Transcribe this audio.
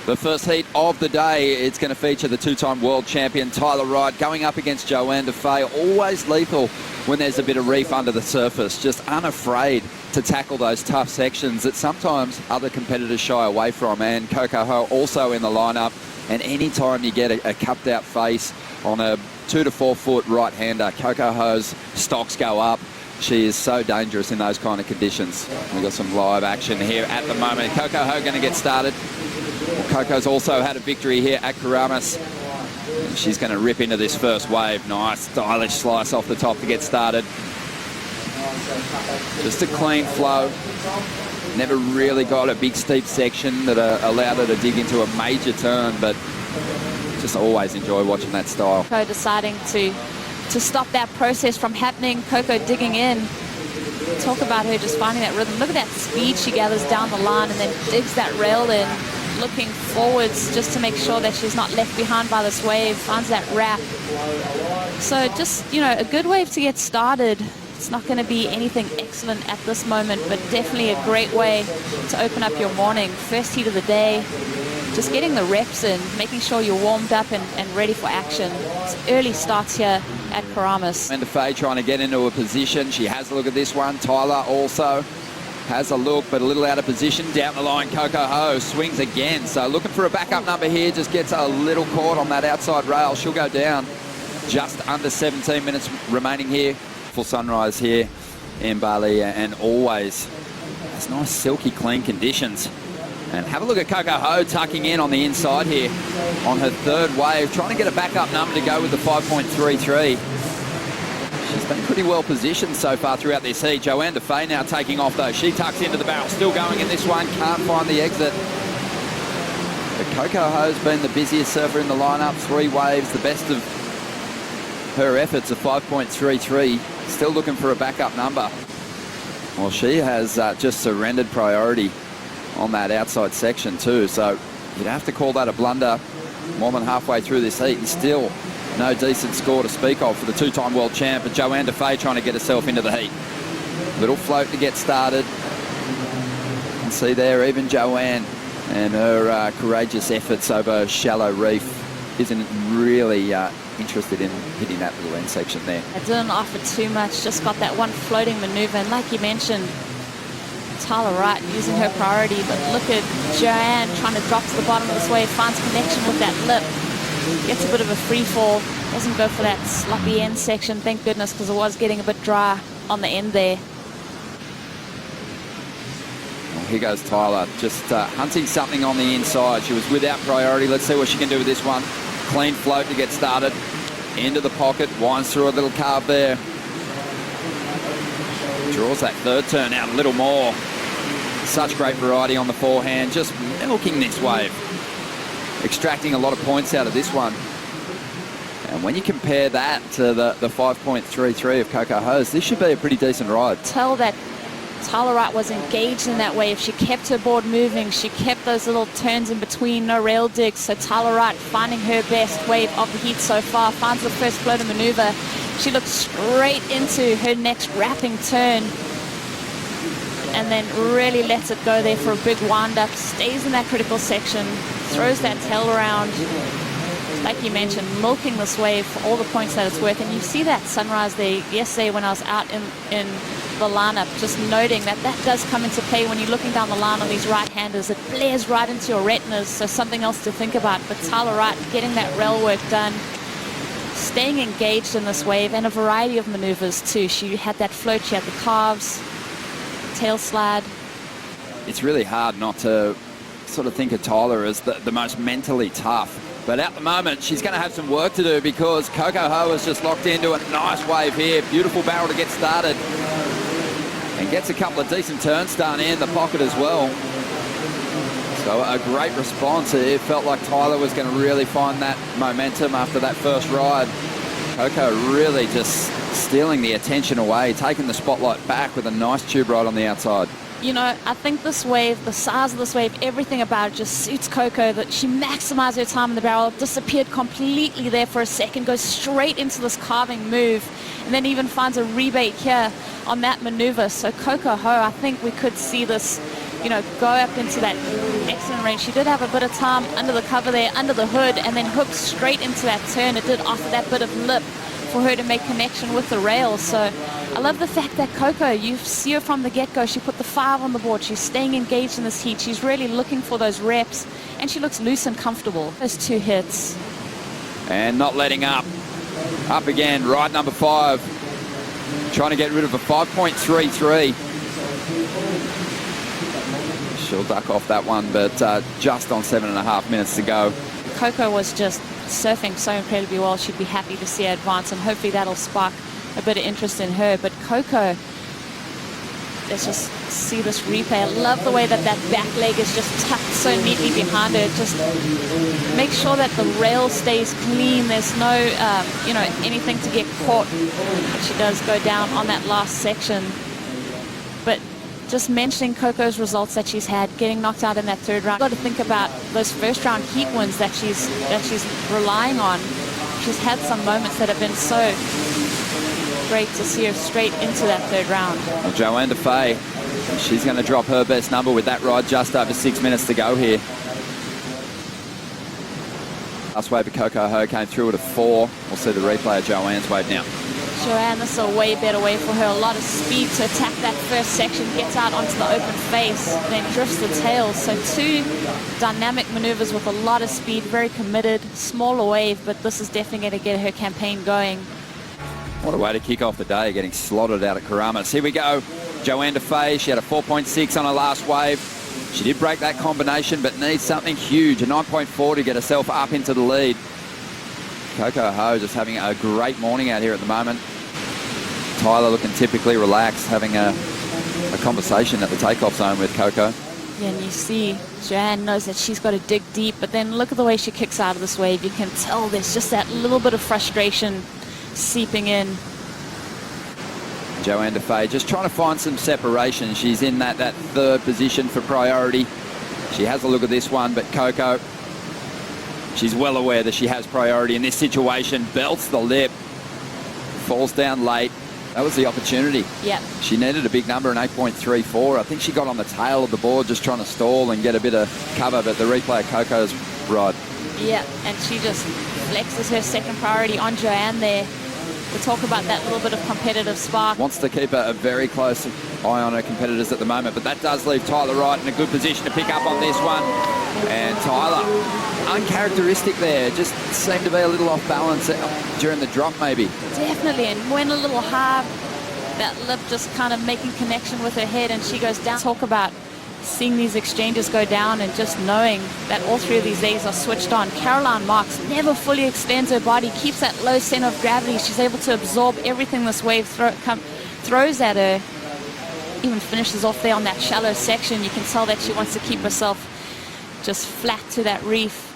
The first heat of the day, it's going to feature the two-time world champion Tyler Wright going up against Johanne Defay. Always lethal when there's a bit of reef under the surface, just unafraid to tackle those tough sections that sometimes other competitors shy away from. And Coco Ho also in the lineup, and anytime you get a cupped out face on a 2 to 4 foot right-hander, Coco Ho's stocks go up. She is so dangerous in those kind of conditions. We've got some live action here at the moment. Coco Ho going to get started. Well, Coco's also had a victory here at Karamas. She's going to rip into this first wave. Nice stylish slice off the top to get started. Just a clean flow. Never really got a big steep section that allowed her to dig into a major turn, but just always enjoy watching that style. Coco deciding to stop that process from happening. Coco digging in. Talk about her just finding that rhythm. Look at that speed she gathers down the line and then digs that rail in, looking forwards just to make sure that she's not left behind by this wave, finds that wrap. So just, you know, a good wave to get started. It's not going to be anything excellent at this moment, but definitely a great way to open up your morning. First heat of the day, just getting the reps in, making sure you're warmed up and ready for action. It's early starts here at Karamas. And Defay trying to get into a position. She has a look at this one. Tyler also has a look, but a little out of position. Down the line, Coco Ho swings again. So looking for a backup number here, just gets a little caught on that outside rail. She'll go down. Just under 17 minutes remaining here. Full sunrise here in Bali, and always it's nice, silky, clean conditions. And have a look at Coco Ho tucking in on the inside here on her third wave, trying to get a backup number to go with the 5.33. She's been pretty well positioned so far throughout this heat. Johanne Defay now taking off though. She tucks into the barrel, still going in this one, can't find the exit. But Coco Ho's been the busiest surfer in the lineup, 3 waves, the best of her efforts of 5.33. Still looking for a backup number. Well, she has just surrendered priority on that outside section too, so you'd have to call that a blunder more than halfway through this heat, and still no decent score to speak of for the two-time world champ. But Johanne Defay trying to get herself into the heat. Little float to get started. You can see there even Johanne and her courageous efforts over shallow reef isn't really interested in hitting that little end section there. It didn't offer too much, just got that one floating maneuver, and like you mentioned, Tyler Wright using her priority, but look at Johanne trying to drop to the bottom of this wave, finds connection with that lip, gets a bit of a free fall, doesn't go for that sloppy end section, thank goodness, because it was getting a bit dry on the end there. Well, here goes Tyler, just hunting something on the inside. She was without priority. Let's see what she can do with this one. Clean float to get started. Into the pocket, winds through a little carve there. Draws that third turn out a little more. Such great variety on the forehand, just milking this wave. Extracting a lot of points out of this one. And when you compare that to the 5.33 of Coco Ho's, this should be a pretty decent ride. Tell that Tyler Wright was engaged in that wave. She kept her board moving. She kept those little turns in between, no rail digs. So Tyler Wright finding her best wave of the heat so far, finds the first floater maneuver. She looks straight into her next wrapping turn and then really lets it go there for a big wind up, stays in that critical section, throws that tail around. Like you mentioned, milking this wave for all the points that it's worth. And you see that sunrise there yesterday when I was out in the lineup, just noting that that does come into play when you're looking down the line on these right-handers. It blares right into your retinas, so something else to think about. But Tyler Wright getting that rail work done, staying engaged in this wave, and a variety of maneuvers too. She had that float, she had the calves, tail slide. It's really hard not to sort of think of Tyler as the most mentally tough. But at the moment, she's going to have some work to do, because Coco Ho has just locked into a nice wave here. Beautiful barrel to get started. And gets a couple of decent turns done in the pocket as well. So a great response. It felt like Tyler was going to really find that momentum after that first ride. Coco really just stealing the attention away, taking the spotlight back with a nice tube ride on the outside. You know, I think this wave, the size of this wave, everything about it just suits Coco. That she maximized her time in the barrel, disappeared completely there for a second, goes straight into this carving move, and then even finds a rebate here on that maneuver. So Coco Ho, I think we could see this you know, go up into that excellent range. She did have a bit of time under the cover there, under the hood, and then hooked straight into that turn. It did offer that bit of lip for her to make connection with the rails. So I love the fact that Coco, you see her from the get-go, she put the 5 on the board. She's staying engaged in this heat. She's really looking for those reps, and she looks loose and comfortable. Those 2 hits. And not letting up. Up again, Wright number 5. Trying to get rid of a 5.33. She'll duck off that one, but just on 7.5 minutes to go. Coco was just surfing so incredibly well. She'd be happy to see her advance, and hopefully that'll spark a bit of interest in her. But Coco, let's just see this replay. I love the way that that back leg is just tucked so neatly behind her. Just make sure that the rail stays clean. There's no, you know, anything to get caught. She does go down on that last section. But just mentioning Coco's results that she's had, getting knocked out in that 3rd round. Got to think about those first round heat wins that she's relying on. She's had some moments that have been so great to see her straight into that 3rd round. Well, Johanne Defay, she's going to drop her best number with that ride just over 6 minutes to go here. Last wave of Coco Ho came through at a 4. We'll see the replay of Johanne's wave now. Johanne, this is a way better way for her. A lot of speed to attack that first section, gets out onto the open face, then drifts the tail. So 2 dynamic maneuvers with a lot of speed, very committed, smaller wave, but this is definitely going to get her campaign going. What a way to kick off the day, getting slotted out at Karamas. Here we go. Johanne Defay, she had a 4.6 on her last wave. She did break that combination, but needs something huge, a 9.4 to get herself up into the lead. Coco Ho just having a great morning out here at the moment. Tyler looking typically relaxed, having a conversation at the takeoff zone with Coco. Yeah, and you see Johanne knows that she's got to dig deep, but then look at the way she kicks out of this wave. You can tell there's just that little bit of frustration seeping in. Johanne Defay just trying to find some separation. She's in that 3rd position for priority. She has a look at this one, but Coco, she's well aware that she has priority in this situation. Belts the lip, falls down late. That was the opportunity. Yeah. She needed a big number, an 8.34. I think she got on the tail of the board just trying to stall and get a bit of cover, but the replay of Coco's ride. Yeah, and she just flexes her 2nd priority on Johanne there. We'll talk about that little bit of competitive spark. Wants to keep a very close eye on her competitors at the moment, but that does leave Tyler Wright in a good position to pick up on this one. And Tyler, uncharacteristic there, just seemed to be a little off balance during the drop maybe. Definitely, and went a little hard. That lip just kind of making connection with her head, and she goes down. Talk about seeing these exchanges go down and just knowing that all 3 of these days are switched on. Caroline Marks never fully extends her body, keeps that low center of gravity. She's able to absorb everything this wave throws at her. Even finishes off there on that shallow section. You can tell that she wants to keep herself just flat to that reef.